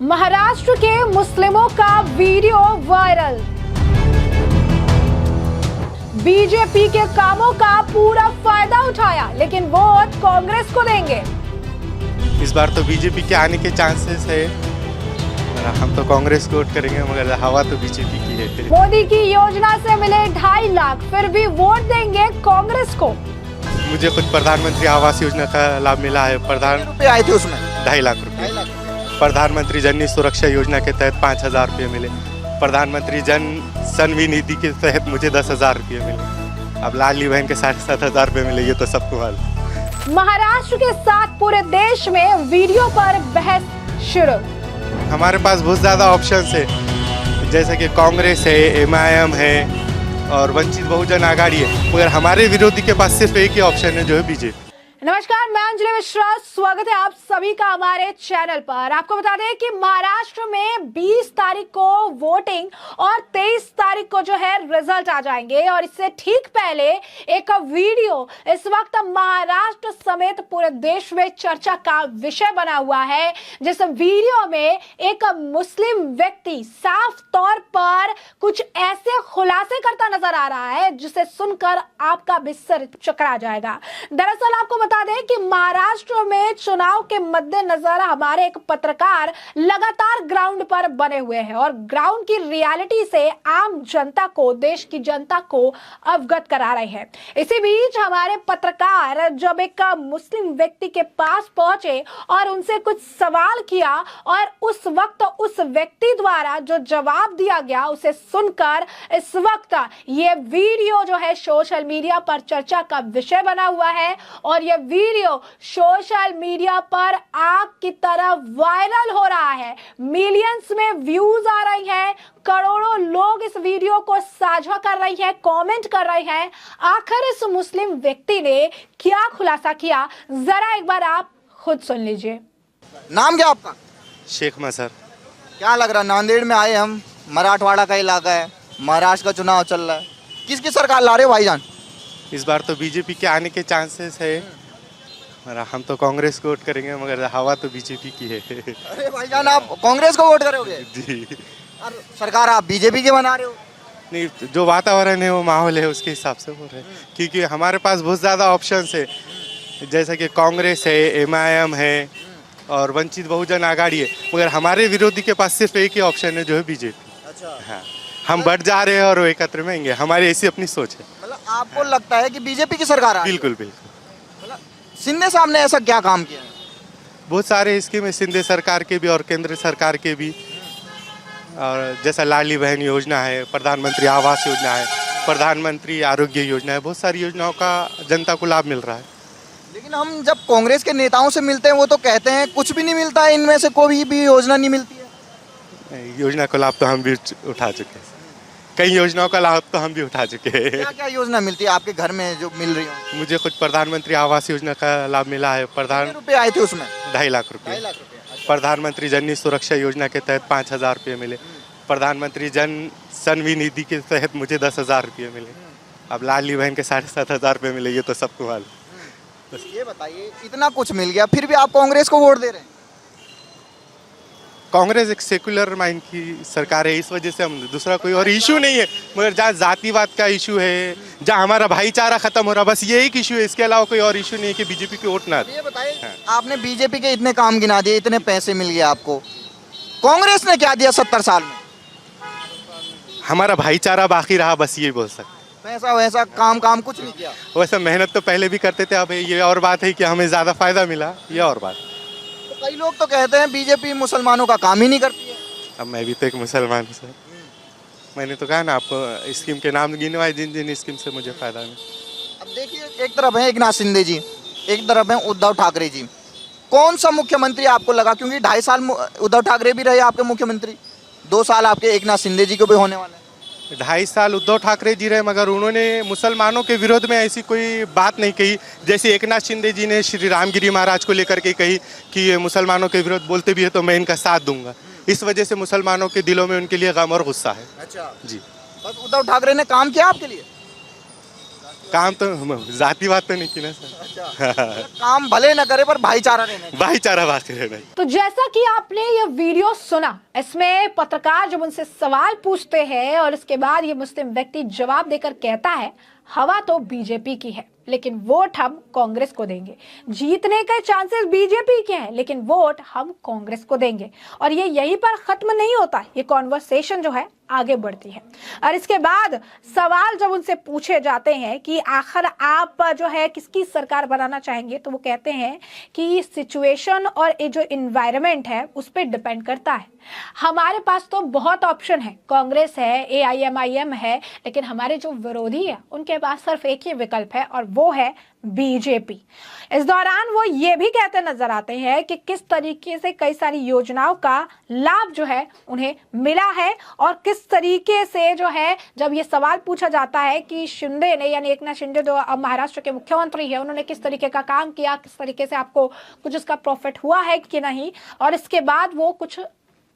महाराष्ट्र के मुस्लिमों का वीडियो वायरल। बीजेपी के कामों का पूरा फायदा उठाया, लेकिन वोट कांग्रेस को देंगे। इस बार तो बीजेपी के आने के चांसेस है, हम तो कांग्रेस को वोट करेंगे, मगर हवा तो बीजेपी की है। मोदी की योजना से मिले 2.5 लाख, फिर भी वोट देंगे कांग्रेस को। मुझे खुद प्रधानमंत्री आवास योजना का लाभ मिला है। रुपए आए थे उसमें 2.5 लाख रुपए। प्रधानमंत्री जन सुरक्षा योजना के तहत 5,000 रुपये मिले। प्रधानमंत्री जन सन्वी निधि के तहत मुझे 10,000 रुपये मिले। अब लाडली बहन के 7,500 रुपये मिले, ये तो सबको मालूम। महाराष्ट्र के साथ पूरे देश में वीडियो पर बहस शुरू। हमारे पास बहुत ज़्यादा ऑप्शंस है, जैसे कि कांग्रेस है, MIM है और वंचित बहुजन आघाड़ी है, मगर हमारे विरोधी के पास सिर्फ एक ही ऑप्शन है, जो है बीजेपी। नमस्कार, मैं अंजलि मिश्रा, स्वागत है आप सभी का हमारे चैनल पर। आपको बता दें कि महाराष्ट्र में 20 तारीख को वोटिंग और 23 तारीख को जो है रिजल्ट आ जाएंगे, और इससे ठीक पहले एक वीडियो इस वक्त महाराष्ट्र समेत पूरे देश में चर्चा का विषय बना हुआ है, जिस वीडियो में एक मुस्लिम व्यक्ति साफ तौर पर कुछ ऐसे खुलासे करता नजर आ रहा है जिसे सुनकर आपका भी सिर चकरा जाएगा। दरअसल आपको बता दें कि महाराष्ट्र में चुनाव के मद्देनजर हमारे एक पत्रकार लगातार ग्राउंड पर बने हुए हैं और ग्राउंड की रियलिटी से आम जनता को, देश की जनता को अवगत करा रहे हैं। इसी बीच हमारे पत्रकार जब एक मुस्लिम व्यक्ति के पास पहुंचे और उनसे कुछ सवाल किया, और उस वक्त उस व्यक्ति द्वारा जो जवाब दिया गया उसे सुनकर इस वक्त ये वीडियो जो है सोशल मीडिया पर चर्चा का विषय बना हुआ है, और ये वीडियो सोशल मीडिया पर आग की तरह वायरल हो रहा है। मिलियंस में व्यूज आ रही हैं, करोड़ों लोग इस वीडियो को साझा कर रही हैं, कमेंट कर रहे हैं। आखिर इस मुस्लिम व्यक्ति ने क्या खुलासा किया, जरा एक बार आप खुद सुन लीजिए। नाम क्या आपका? शेख मसर। क्या लग रहा है, नांदेड़ में आए हम, मराठवाड़ा का इलाका है, महाराष्ट्र का चुनाव चल रहा है, किसकी सरकार ला रहे हो भाईजान? इस बार तो बीजेपी के आने के चांसेस है, हम तो कांग्रेस को वोट करेंगे, मगर हवा तो बीजेपी की है। अरे भाईजान, आप कांग्रेस को वोट करोगे? जी। और सरकार आप बीजेपी के बना रहे हो? नहीं, जो वातावरण है, वो माहौल है, उसके हिसाब से बोल रहे हैं, क्योंकि हमारे पास बहुत ज़्यादा ऑप्शंस है, जैसे कि कांग्रेस है, MIM है और वंचित बहुजन आघाड़ी है, मगर हमारे विरोधी के पास सिर्फ एक ही ऑप्शन है, जो है बीजेपी। अच्छा। हाँ, हम बढ़ जा रहे हैं और वो एकत्र में आएंगे, हमारी ऐसी अपनी सोच है। मतलब आपको लगता है कि बीजेपी की सरकार आ रही है? बिल्कुल बिल्कुल। शिंदे साहब ने ऐसा क्या काम किया है? बहुत सारे स्कीम है शिंदे सरकार के भी और केंद्र सरकार के भी, और जैसा लाडली बहन योजना है, प्रधानमंत्री आवास योजना है, प्रधानमंत्री आरोग्य योजना है, बहुत सारी योजनाओं का जनता को लाभ मिल रहा है। लेकिन हम जब कांग्रेस के नेताओं से मिलते हैं, वो तो कहते हैं कुछ भी नहीं मिलता है, इनमें से कोई भी योजना नहीं मिलती है। योजना का लाभ तो हम भी उठा चुके हैं, कई योजनाओं का लाभ तो हम भी उठा चुके हैं। क्या क्या योजना मिलती है आपके घर में जो मिल रही हो? मुझे खुद प्रधानमंत्री आवास योजना का लाभ मिला है। रुपए आए थे उसमें 2.5 लाख रुपए। 2.5 लाख रुपए। प्रधानमंत्री जन सुरक्षा योजना के तहत 5,000 रुपये मिले। प्रधानमंत्री जन सन्वी निधि के तहत मुझे 10,000 रुपये मिले। अब लाडली बहन के 7,500 रुपये मिले, ये तो सबको मालूम। ये बताइए, इतना कुछ मिल गया फिर भी आप कांग्रेस को वोट दे रहे हैं? कांग्रेस एक सेकुलर माइंड की सरकार है, इस वजह से हम, दूसरा कोई और इशू नहीं है, मगर जहाँ जातिवाद का इशू है, जहाँ हमारा भाईचारा खत्म हो रहा, बस ये एक इशू है, इसके अलावा कोई और इशू नहीं है कि बीजेपी की वोट ना दे। ये बताइए, आपने बीजेपी के इतने काम गिना दिए, इतने पैसे मिल गए आपको, कांग्रेस ने क्या दिया 70 साल में? हमारा भाईचारा बाकी रहा, बस ये बोल सकते। पैसा वैसा काम कुछ नहीं किया? वैसे मेहनत तो पहले भी करते थे, अब ये और बात है कि हमें ज़्यादा फायदा मिला, ये और बात। तो कई लोग तो कहते हैं बीजेपी मुसलमानों का काम ही नहीं करती है। अब मैं भी तो एक मुसलमान हूँ सर, मैंने तो कहा ना आपको, स्कीम के नाम गिनवाए जिन जिन स्कीम से मुझे फायदा मिला। अब देखिए, एक तरफ है एकनाथ शिंदे जी, एक तरफ है उद्धव ठाकरे जी, कौन सा मुख्यमंत्री आपको लगा? क्योंकि 2.5 साल उद्धव ठाकरे भी रहे आपके मुख्यमंत्री, 2 साल आपके एकनाथ शिंदे जी को भी होने वाले हैं। 2.5 साल उद्धव ठाकरे जी रहे, मगर उन्होंने मुसलमानों के विरोध में ऐसी कोई बात नहीं कही, जैसे एकनाथ शिंदे जी ने श्री रामगिरी महाराज को लेकर के कही कि मुसलमानों के विरोध बोलते भी है तो मैं इनका साथ दूंगा। इस वजह से मुसलमानों के दिलों में उनके लिए गम और गुस्सा है। अच्छा जी। बस उद्धव ठाकरे ने काम किया आपके लिए? काम तो जातिवाद तो नहीं की ना सर। काम भले न करे पर भाईचारा रहना चाहिए। भाईचारा बात करे भाई। तो जैसा कि आपने ये वीडियो सुना, इसमें पत्रकार जब उनसे सवाल पूछते हैं और इसके बाद ये मुस्लिम व्यक्ति जवाब देकर कहता है हवा तो बीजेपी की है लेकिन वोट हम कांग्रेस को देंगे। जीतने के चांसेस बीजेपी के हैं लेकिन वोट हम कांग्रेस को देंगे। और ये यहीं पर खत्म नहीं होता, ये कॉन्वर्सेशन जो है आगे बढ़ती है। और इसके बाद सवाल जब उनसे पूछे जाते हैं कि आखिर आप जो है किसकी सरकार बनाना चाहेंगे, तो वो कहते हैं कि सिचुएशन और ये जो इन्वायरमेंट है उस पर डिपेंड करता है। हमारे पास तो बहुत ऑप्शन है, कांग्रेस है, AIMIM है, लेकिन हमारे जो विरोधी है उनके पास सिर्फ एक ही विकल्प है और वो है बीजेपी। इस दौरान वो ये भी कहते नजर आते हैं कि किस तरीके से कई सारी योजनाओं का लाभ जो है उन्हें मिला है और किस तरीके से जो है जब ये सवाल पूछा जाता है कि शिंदे ने यानी एकनाथ शिंदे जो अब महाराष्ट्र के मुख्यमंत्री है उन्होंने किस तरीके का काम किया, किस तरीके से आपको कुछ उसका प्रॉफिट हुआ है कि नहीं, और इसके बाद वो कुछ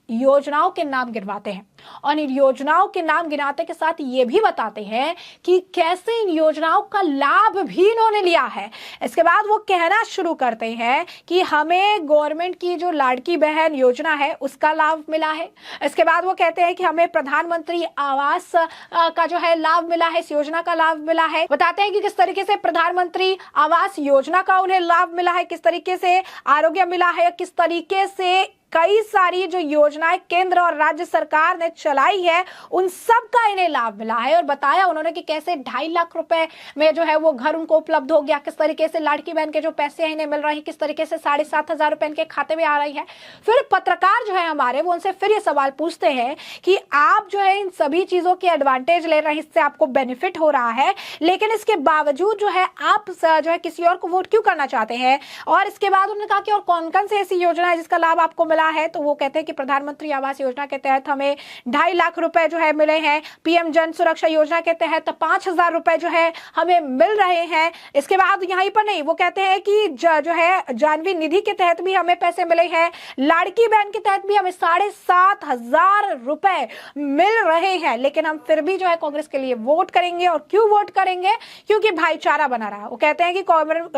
योजनाओं के नाम गिनवाते हैं और इन योजनाओं के नाम गिनाते के साथ ये भी बताते हैं कि कैसे इन योजनाओं का लाभ भी इन्होंने लिया है। इसके बाद वो कहना शुरू करते हैं कि हमें गवर्नमेंट की जो लाड़की बहन योजना है उसका लाभ मिला है। इसके बाद वो कहते हैं कि हमें प्रधानमंत्री आवास का जो है लाभ मिला है, इस योजना का लाभ मिला है। बताते हैं कि किस तरीके से प्रधानमंत्री आवास योजना का उन्हें लाभ मिला है, किस तरीके से आरोग्य मिला है, किस तरीके से कई सारी जो योजनाएं केंद्र और राज्य सरकार ने चलाई है उन सब का इन्हें लाभ मिला है। और बताया उन्होंने कि कैसे 2.5 लाख रुपए में जो है वो घर उनको उपलब्ध हो गया, किस तरीके से लाड़की बहन के जो पैसे हैं इन्हें मिल रहे हैं, किस तरीके से 7,500 रुपए इनके खाते में आ रही है। फिर पत्रकार जो है हमारे वो उनसे फिर ये सवाल पूछते हैं कि आप जो है इन सभी चीजों के एडवांटेज ले रहे हैं, इससे आपको बेनिफिट हो रहा है, लेकिन इसके बावजूद जो है आप जो है किसी और को वोट क्यों करना चाहते हैं। और इसके बाद उन्होंने कहा कि और कौन कौन सी ऐसी योजना है जिसका लाभ आपको मिला है, तो वो कहते हैं कि प्रधानमंत्री आवास योजना के तहत हमें 2.5 लाख रुपए जो है मिले हैं, PM जन सुरक्षा योजना के तहत 5,000 रुपए जो है हमें मिल रहे हैं। इसके बाद यहीं पर नहीं, वो कहते हैं कि जो है जानवी निधि के तहत भी हमें पैसे मिले हैं, लाड़की बहन के तहत भी हमें 7,500 रुपए मिल रहे हैं, लेकिन हम फिर भी जो है कांग्रेस के लिए वोट करेंगे। और क्यों वोट करेंगे, क्योंकि भाईचारा बना रहा। वो कहते हैं कि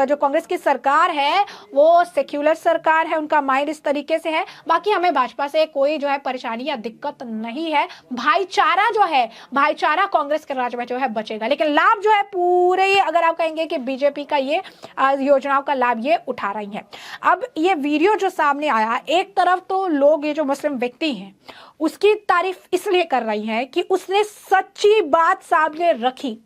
जो कांग्रेस की सरकार है वो सेक्युलर सरकार है, उनका माइंड इस तरीके से है, बाकी हमें भाजपा से कोई जो है परेशानी या दिक्कत नहीं है। भाईचारा जो है, भाईचारा कांग्रेस के राज में जो है बचेगा, लेकिन लाभ जो है पूरे अगर आप कहेंगे कि बीजेपी का ये योजनाओं का लाभ ये उठा रही है। अब ये वीडियो जो सामने आया, एक तरफ तो लोग ये जो मुस्लिम व्यक्ति हैं उसकी तारीफ इसलिए कर रही हैं कि उसने सच्ची बात सामने रखी,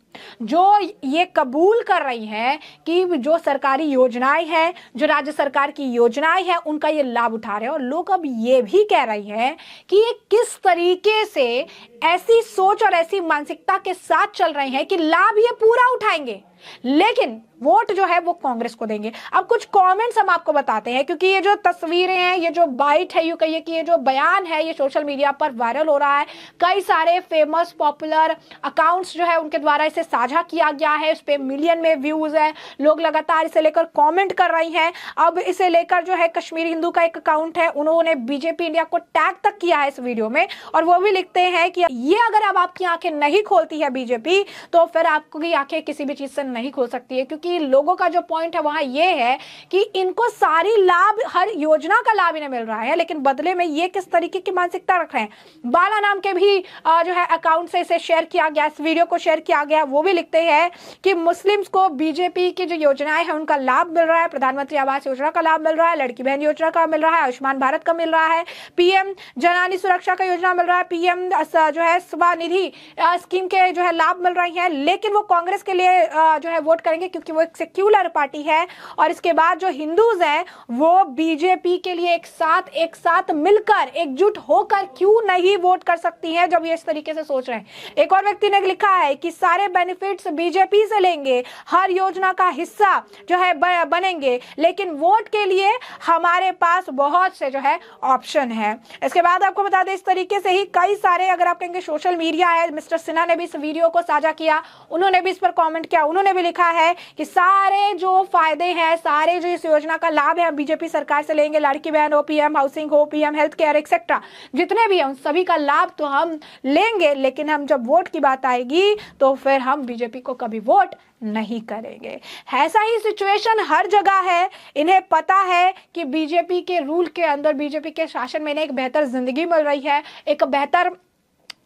जो ये कबूल कर रही हैं कि जो सरकारी योजनाएं हैं, जो राज्य सरकार की योजनाएं हैं, उनका ये लाभ उठा रहे हैं। और लोग अब ये भी कह रही हैं कि ये किस तरीके से ऐसी सोच और ऐसी मानसिकता के साथ चल रहे हैं कि लाभ ये पूरा उठाएंगे लेकिन वोट जो है वो कांग्रेस को देंगे। अब कुछ कमेंट्स हम आपको बताते हैं, क्योंकि ये जो तस्वीरें हैं, ये जो बाइट है, यूं कहिए कि ये जो बयान है, ये सोशल मीडिया पर वायरल हो रहा है। कई सारे फेमस पॉपुलर अकाउंट्स जो है उनके द्वारा इसे साझा किया गया है, इस पे मिलियन में व्यूज है, लोग लगातार इसे लेकर कमेंट कर रही हैं। अब इसे लेकर जो है कश्मीरी हिंदू का एक अकाउंट है, उन्होंने बीजेपी इंडिया को टैग तक किया है इस वीडियो में, और वो भी लिखते हैं कि ये अगर अब आपकी आंखें नहीं खोलती है बीजेपी, तो फिर आपकी आंखें किसी भी चीज से नहीं खोल सकती है। क्योंकि लोगों का जो पॉइंट है वहां ये है कि इनको सारी लाभ, हर योजना का लाभ इन्हें मिल रहा है, लेकिन बदले में ये किस तरीके की मानसिकता रख रहे हैं। बाला नाम के भी जो है अकाउंट से इसे शेयर किया गया, इस वीडियो को शेयर किया गया। वो भी लिखते हैं कि मुस्लिम्स को बीजेपी की जो योजनाएं हैं उनका लाभ मिल रहा है, प्रधानमंत्री आवास योजना का लाभ मिल रहा है, लड़की बहन योजना का मिल रहा है, आयुष्मान भारत का मिल रहा है, PM जनानी सुरक्षा का योजना मिल रहा है, PM जो है स्वनिधि स्कीम के जो है लाभ मिल रही है। लेकिन वो कांग्रेस के लिए जो है वोट करेंगे क्योंकि वो एक सेक्युलर पार्टी है। और इसके बाद जो हिंदूज हैं वो बीजेपी के लिए एक साथ मिलकर, एकजुट होकर क्यों नहीं वोट कर सकती हैं, जब ये इस तरीके से सोच रहे हैं। एक और व्यक्ति ने लिखा है कि सारे बेनिफिट्स बीजेपी से लेंगे, हर योजना का हिस्सा जो है बनेंगे, लेकिन वोट के लिए हमारे पास बहुत से जो है ऑप्शन है। इसके बाद आपको बता दें, इस तरीके से ही कई सारे, अगर आप कहेंगे सोशल मीडिया है, मिस्टर सिन्हा ने भी इस वीडियो को साझा किया, उन्होंने भी इस पर कमेंट किया, उन्होंने भी लिखा है कि सारे जो फायदे हैं, सारे जो इस योजना का लाभ है, हम बीजेपी सरकार से लेंगे। लड़की बहन हो, पीएम हाउसिंग हो, पीएम हेल्थ केयर एक्सेट्रा, जितने भी हैं उन सभी का लाभ तो हम लेंगे, लेकिन हम जब वोट की बात आएगी तो फिर हम बीजेपी को कभी वोट नहीं करेंगे। ऐसा ही सिचुएशन हर जगह है। इन्हें पता है कि बीजेपी के रूल के अंदर, बीजेपी के शासन में इन्हें एक बेहतर जिंदगी मिल रही है, एक बेहतर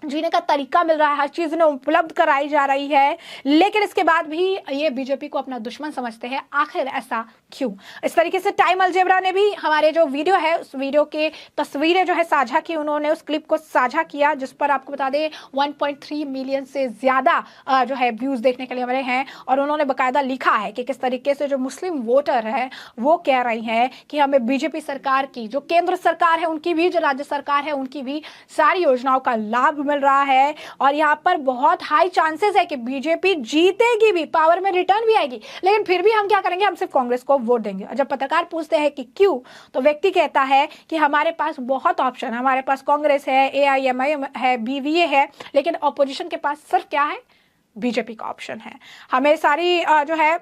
जीने का तरीका मिल रहा है, हर चीज इन्हें उपलब्ध कराई जा रही है, लेकिन इसके बाद भी ये बीजेपी को अपना दुश्मन समझते हैं। आखिर ऐसा क्यों? इस तरीके से टाइम अलजेब्रा ने भी हमारे जो वीडियो है उस वीडियो के तस्वीरें जो है साझा की, उन्होंने उस क्लिप को साझा किया जिस पर आपको बता दें 1.3 मिलियन से ज्यादा जो है व्यूज देखने के लिए मिले हैं। और उन्होंने बाकायदा लिखा है कि किस तरीके से जो मुस्लिम वोटर है वो कह रही हैं कि हमें बीजेपी सरकार की, जो केंद्र सरकार है उनकी भी, जो राज्य सरकार है उनकी भी सारी योजनाओं का लाभ मिल रहा है। और यहाँ पर बहुत हाई चांसेस है कि बीजेपी जीतेगी भी, पावर में रिटर्न भी आएगी, लेकिन फिर भी हम क्या करेंगे, हम सिर्फ कांग्रेस को वोट देंगे। और जब पत्रकार पूछते हैं कि क्यों, तो व्यक्ति कहता है कि हमारे पास बहुत ऑप्शन है, हमारे पास कांग्रेस है, AIMIM है, BVA है, लेकिन ऑपोजिशन के पास सिर्फ क्या है, बीजेपी का ऑप्शन है। हमें सारी जो है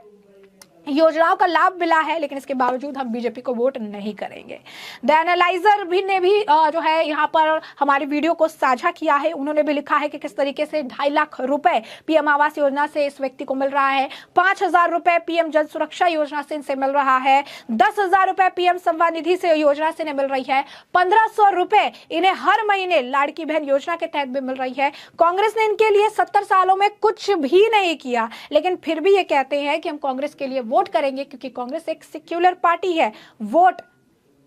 योजनाओं का लाभ मिला है, लेकिन इसके बावजूद हम बीजेपी को वोट नहीं करेंगे। द एनालाइजर भी ने भी जो है यहाँ पर हमारी वीडियो को साझा किया है। उन्होंने भी लिखा है कि किस तरीके से 2.5 लाख रुपए पीएम आवास योजना से इस व्यक्ति को मिल रहा है, 5,000 रुपए पीएम जन सुरक्षा योजना से इनसे मिल रहा है, 10,000 रुपए पीएम संवाद निधि से योजना से इन्हें मिल रही है, 1,500 रुपए इन्हें हर महीने लाड़की बहन योजना के तहत भी मिल रही है। कांग्रेस ने इनके लिए 70 सालों में कुछ भी नहीं किया, लेकिन फिर भी ये कहते हैं कि हम कांग्रेस के लिए वोट करेंगे क्योंकि कांग्रेस एक सेक्युलर पार्टी है। वोट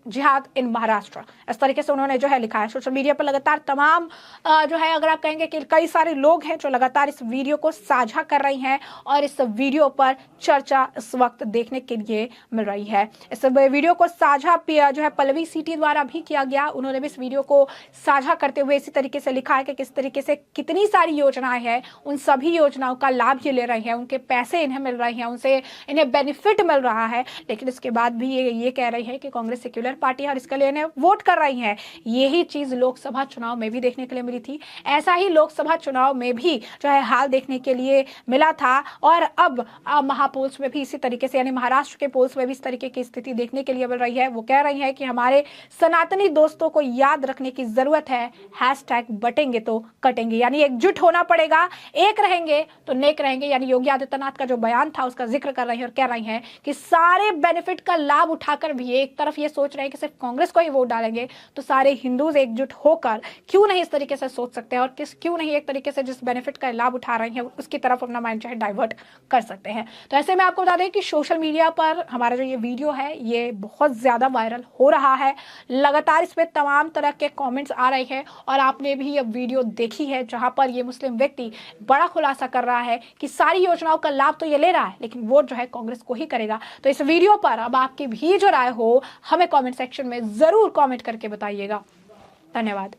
जिहाद इन महाराष्ट्र, इस तरीके से उन्होंने जो है लिखा है। सोशल मीडिया पर लगातार तमाम जो है, अगर आप कहेंगे कि कई सारे लोग हैं जो लगातार इस वीडियो को साझा कर रही हैं और इस वीडियो पर चर्चा इस वक्त देखने के लिए मिल रही है। इस वीडियो को साझा जो है पल्लवी सीटी द्वारा भी किया गया। उन्होंने भी इस वीडियो को साझा करते हुए इसी तरीके से लिखा है कि किस तरीके से कितनी सारी योजनाएं हैं, उन सभी योजनाओं का लाभ ये ले रही हैं, उनके पैसे इन्हें मिल रहे हैं, उनसे इन्हें बेनिफिट मिल रहा है, लेकिन इसके बाद भी ये कह रही है कि कांग्रेस सेक्युलर पार्टी है और इसके लिए इन्हें वोट कर रही है। यही चीज लोकसभा चुनाव में भी देखने के लिए मिली थी। ऐसा ही लोकसभा चुनाव में भी जो है हाल देखने के लिए मिला था और अब महापोल्स में भी इसी तरीके से, यानी महाराष्ट्र के पोल्स में भी इस तरीके की स्थिति देखने के लिए मिल रही है। वो कह रही है कि हमारे सनातनी दोस्तों को याद रखने की जरूरत है, हैशटैग बटेंगे तो कटेंगे, यानी एकजुट होना पड़ेगा, एक रहेंगे तो नेक रहेंगे। यानी योगी आदित्यनाथ का जो बयान था उसका जिक्र कर रही है और कह रही है कि सारे बेनिफिट का लाभ उठाकर भी एक तरफ ये सोच रहे हैं कि सिर्फ कांग्रेस को ही वोट डालेंगे, तो सारे हिंदूज एकजुट होकर क्यों नहीं इस तरीके से सोच सकते हैं और क्यों नहीं एक तरीके से जिस बेनिफिट का लाभ उठा रहे हैं उसकी तरफ अपना माइंड चाहे डाइवर्ट कर सकते हैं। तो ऐसे में आपको बता दें कि सोशल मीडिया पर हमारा जो ये वीडियो है ये बहुत ज्यादा वायरल हो रहा है। लगातार इस पर तमाम तरह के कॉमेंट्स आ रहे हैं और आपने भी ये वीडियो देखी है जहां पर ये मुस्लिम व्यक्ति बड़ा खुलासा कर रहा है कि सारी योजनाओं का लाभ तो ये ले रहा है, लेकिन वोट जो है कांग्रेस को ही करेगा। तो इस वीडियो पर अब आपकी भी जो राय हो हमें कमेंट सेक्शन में जरूर कमेंट करके बताइएगा। धन्यवाद।